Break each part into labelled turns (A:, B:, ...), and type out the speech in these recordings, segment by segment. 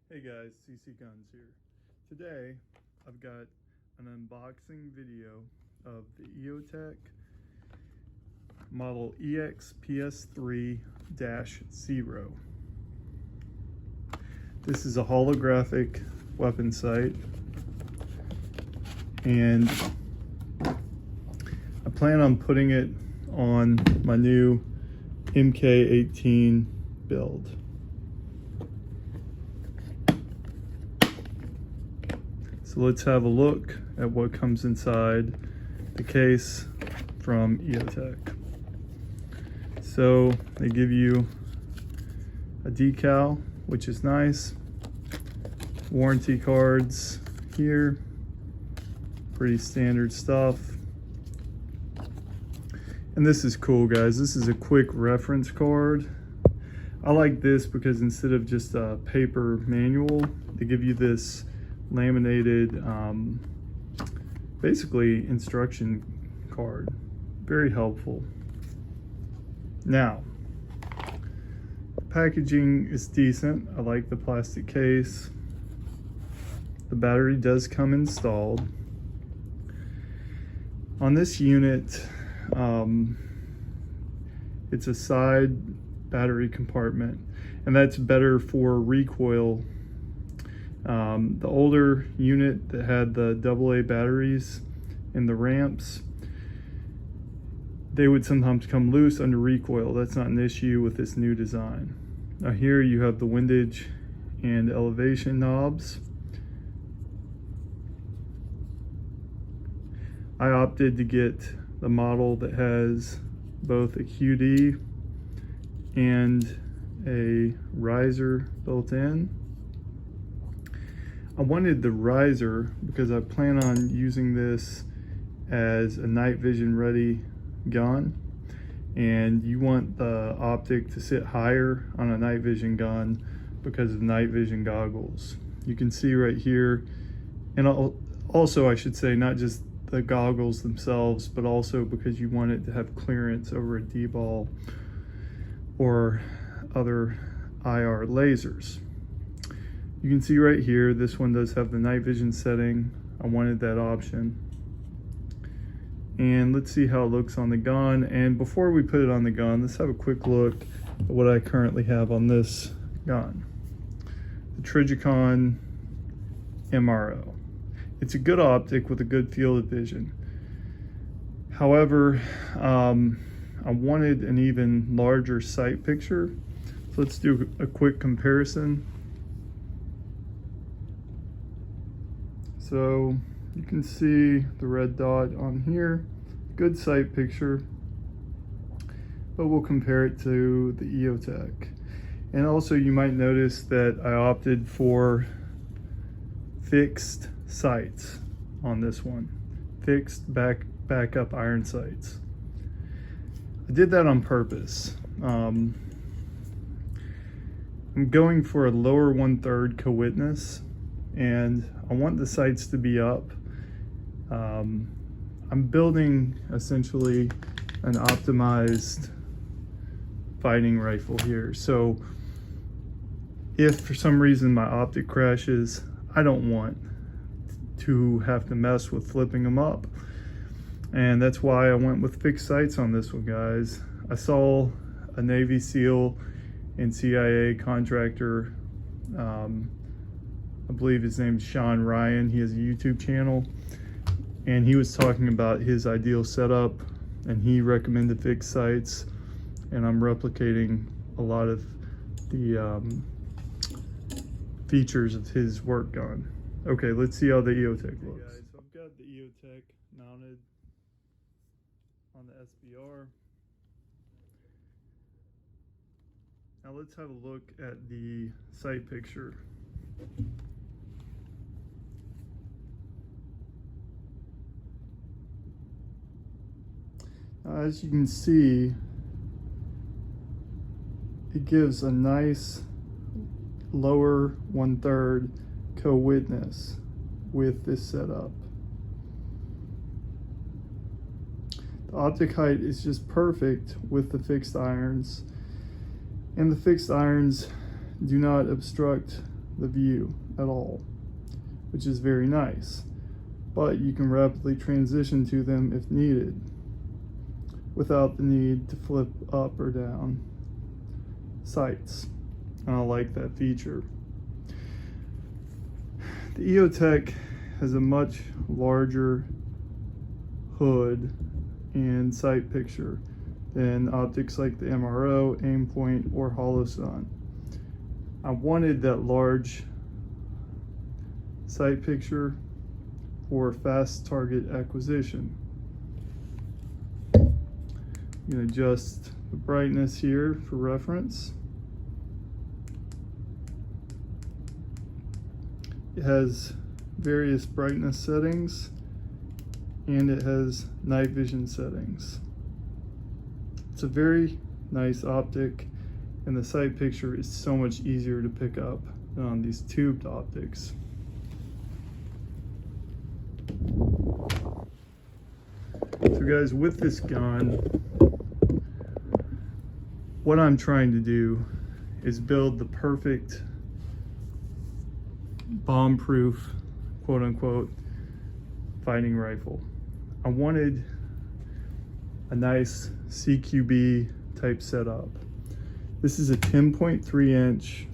A: Hey guys, CC Guns here. Today I've got an unboxing video of the Eotech model EXPS3-0. This is a holographic weapon sight, and I plan on putting it on my new DDMK18 build. So let's have a look at what comes inside the case from Eotech. So they give you a decal, which is nice. Warranty cards here, pretty standard stuff. And this is cool, guys. This is a quick reference card. I like this because instead of just a paper manual, they give you this laminated basically instruction card. Very helpful. Now, the packaging is decent. I like the plastic case. The battery does come installed. On this unit, it's a side battery compartment, and that's better for recoil. The older unit that had the AA batteries in the ramps, they would sometimes come loose under recoil. That's not an issue with this new design. Now here you have the windage and elevation knobs. I opted to get the model that has both a QD and a riser built in. I wanted the riser because I plan on using this as a night vision ready gun, and you want the optic to sit higher on a night vision gun because of night vision goggles. You can see right here, and also I should say not just the goggles themselves, but also because you want it to have clearance over a D-ball or other IR lasers. You can see right here, this one does have the night vision setting. I wanted that option. And let's see how it looks on the gun. And before we put it on the gun, let's have a quick look at what I currently have on this gun. The Trijicon MRO. It's a good optic with a good field of vision. However, I wanted an even larger sight picture. So let's do a quick comparison. So you can see the red dot on here, good sight picture, but we'll compare it to the Eotech. And also you might notice that I opted for fixed sights on this one, fixed backup iron sights. I did that on purpose. I'm going for a lower 1/3 co-witness, and I want the sights to be up. I'm building essentially an optimized fighting rifle here. So if for some reason my optic crashes, I don't want to have to mess with flipping them up. And that's why I went with fixed sights on this one, guys. I saw a Navy SEAL and CIA contractor, I believe his name is Sean Ryan. He has a YouTube channel, and he was talking about his ideal setup, and he recommended fixed sights, and I'm replicating a lot of the features of his work gun. Okay, let's see how the Eotech looks. Hey guys, so I've got the Eotech mounted on the SBR. Now let's have a look at the sight picture. As you can see, it gives a nice lower 1/3 co-witness with this setup. The optic height is just perfect with the fixed irons, and the fixed irons do not obstruct the view at all, which is very nice. But you can rapidly transition to them if needed without the need to flip up or down sights. And I like that feature. The Eotech has a much larger hood and sight picture than optics like the MRO, Aimpoint, or Holosun. I wanted that large sight picture for fast target acquisition. I'm going to adjust the brightness here for reference. It has various brightness settings, and it has night vision settings. It's a very nice optic, and the sight picture is so much easier to pick up than on these tubed optics. So guys, with this gun, what I'm trying to do is build the perfect bomb-proof, quote-unquote, fighting rifle. I wanted a nice CQB type setup. This is a 10.3 inch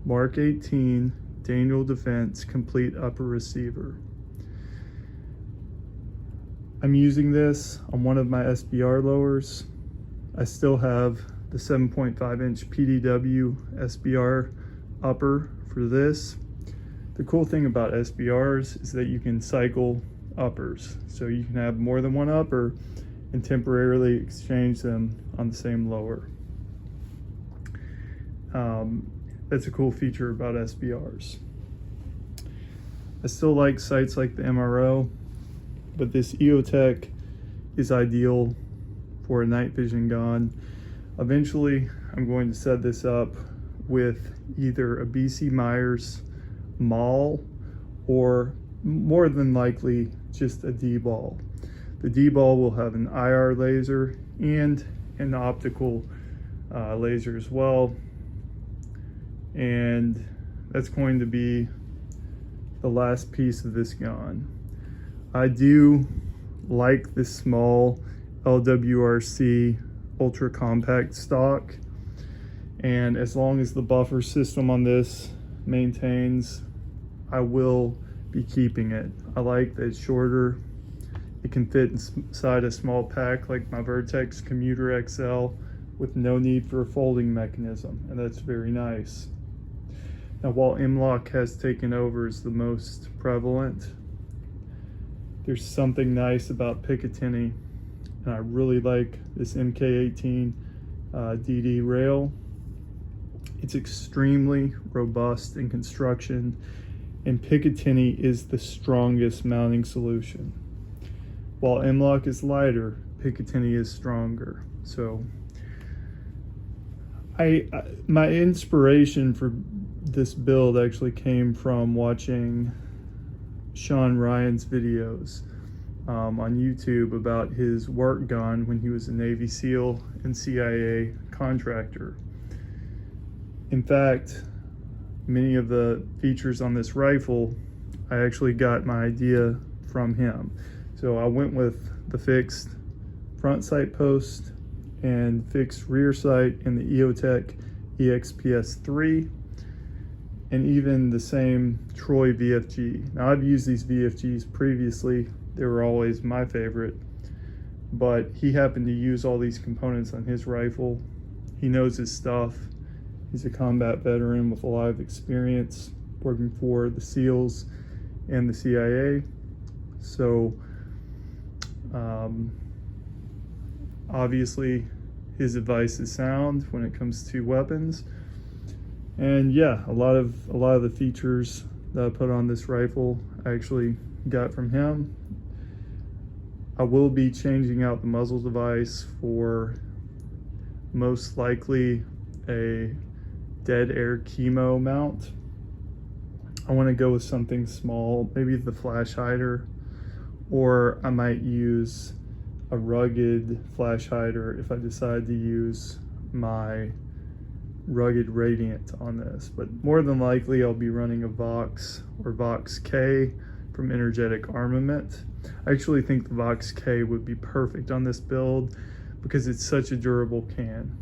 A: Mark 18 Daniel Defense complete upper receiver. I'm using this on one of my SBR lowers. I still have the 7.5 inch PDW SBR upper for this. The cool thing about SBRs is that you can cycle uppers. So you can have more than one upper and temporarily exchange them on the same lower. That's a cool feature about SBRs. I still like sights like the MRO, but this Eotech is ideal for a night vision gun. Eventually, I'm going to set this up with either a BC Myers Maul or more than likely just a D-ball. The D-ball will have an IR laser and an optical laser as well, and that's going to be the last piece of this gun. I do like this small LWRC ultra compact stock, and as long as the buffer system on this maintains, I will be keeping it. I like that it's shorter. It can fit inside a small pack like my Vertex Commuter XL with no need for a folding mechanism, and that's very nice. Now, while M-LOK has taken over as the most prevalent, there's something nice about Picatinny, and I really like this MK18 DD rail. It's extremely robust in construction, and Picatinny is the strongest mounting solution. While M-LOK is lighter, Picatinny is stronger. So my inspiration for this build actually came from watching Sean Ryan's videos on YouTube about his work gun when he was a Navy SEAL and CIA contractor. In fact, many of the features on this rifle, I actually got my idea from him. So I went with the fixed front sight post and fixed rear sight in the Eotech EXPS3, and even the same Troy VFG. Now, I've used these VFGs previously. They were always my favorite, but he happened to use all these components on his rifle. He knows his stuff. He's a combat veteran with a lot of experience working for the SEALs and the CIA. So obviously his advice is sound when it comes to weapons. And yeah, a lot of the features that I put on this rifle I actually got from him. I will be changing out the muzzle device for most likely a dead air chemo mount. I want to go with something small, maybe the flash hider, or I might use a rugged flash hider if I decide to use my rugged radiant on this, but more than likely I'll be running a Vox or Vox K from Energetic Armament. I actually think the Vox K would be perfect on this build because it's such a durable can.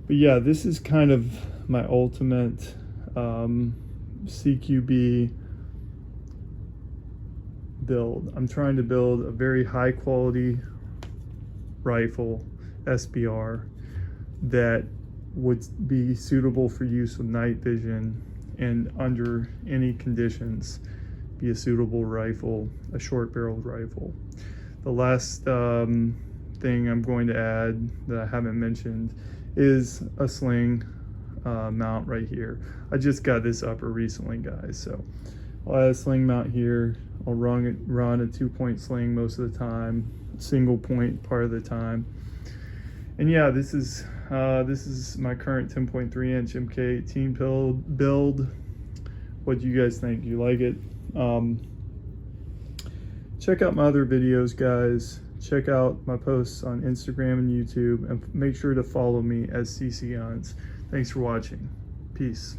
A: But yeah, this is kind of my ultimate CQB build. I'm trying to build a very high quality rifle, SBR, that would be suitable for use with night vision and under any conditions be a suitable rifle, a short barreled rifle. The last thing I'm going to add that I haven't mentioned is a sling mount right here. I just got this upper recently, guys, so I'll add a sling mount here. I'll run a 2-point sling most of the time, single point part of the time. And yeah, this is my current 10.3 inch MK18 build. What do you guys think? Do you like it? Check out my other videos, guys. Check out my posts on Instagram and YouTube, and make sure to follow me as CC Guns. Thanks for watching. Peace.